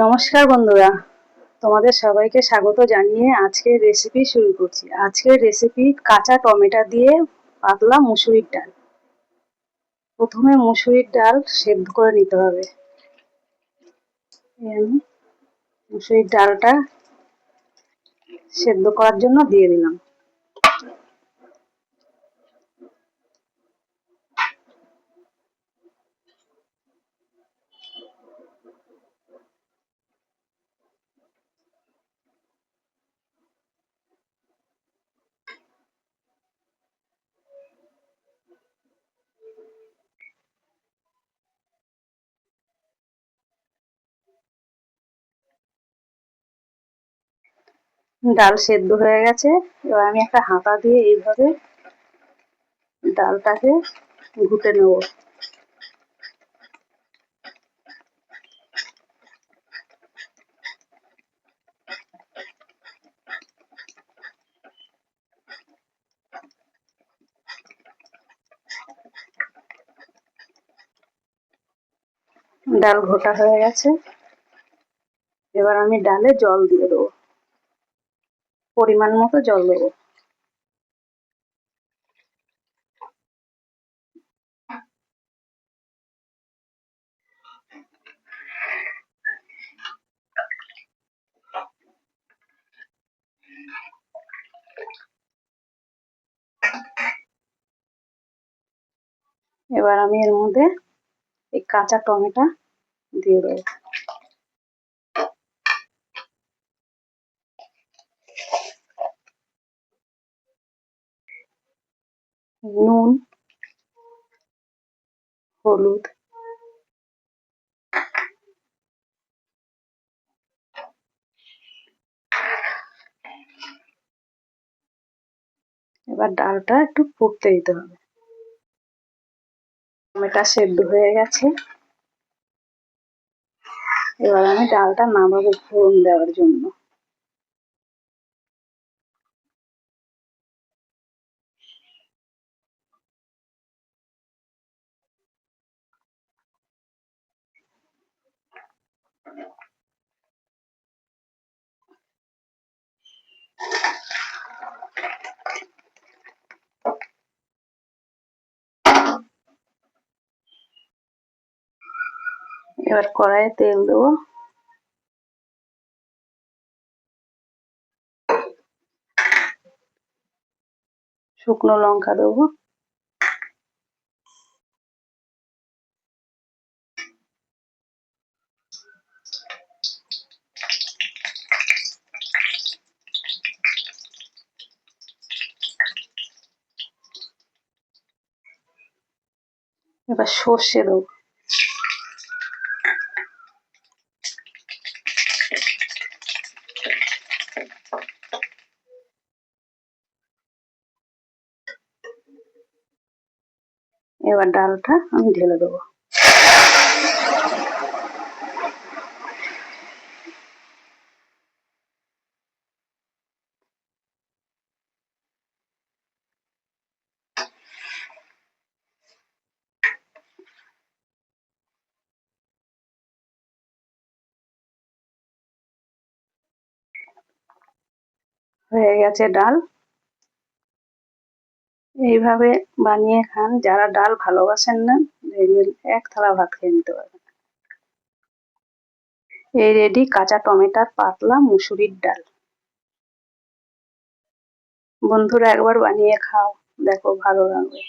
নমস্কার বন্ধুরা, তোমাদের সবাইকে স্বাগত জানিয়ে আজকের রেসিপি শুরু করছি। আজকের রেসিপি কাঁচা টমেটো দিয়ে পাতলা মুসুরির ডাল। প্রথমে মুসুরির ডাল সেদ্ধ করে নিতে হবে। আমি মুসুরির ডালটা সেদ্ধ করার জন্য দিয়ে দিলাম। ডাল সেদ্ধ হয়ে গেছে। এবার আমি একটা হাতা দিয়ে এইভাবে ডালটাকে ঘুটে নেব। ডাল ঘোটা হয়ে গেছে। এবার আমি ডালে জল দিয়ে দেবো, পরিমাণ মতো জল দেবো। এবার আমি এর মধ্যে এই কাঁচা টমেটো দিয়ে দেবো। নুন, হলুদ, এবার ডালটা একটু ফুটতে দিতে হবে। টমেটো সেদ্ধ হয়ে গেছে। এবার আমি ডালটা নামাবো ফোড়ন দেওয়ার জন্য। এবার কড়াইয়ে তেল দেবো। শুকনো লঙ্কা দেবো। এবার সর্ষে দেবো। এবার ডালটা আমি ঢেলে দেবো। হয়ে গেছে ডাল। এইভাবে বানিয়ে খান। যারা ডাল ভালোবাসেন না, দেখবেন এক থালা ভাত খেয়ে নিতে পারবেন। এই রেডি কাঁচা টমেটোর পাতলা মুসুরির ডাল। বন্ধুরা একবার বানিয়ে খাও, দেখো ভালো লাগবে।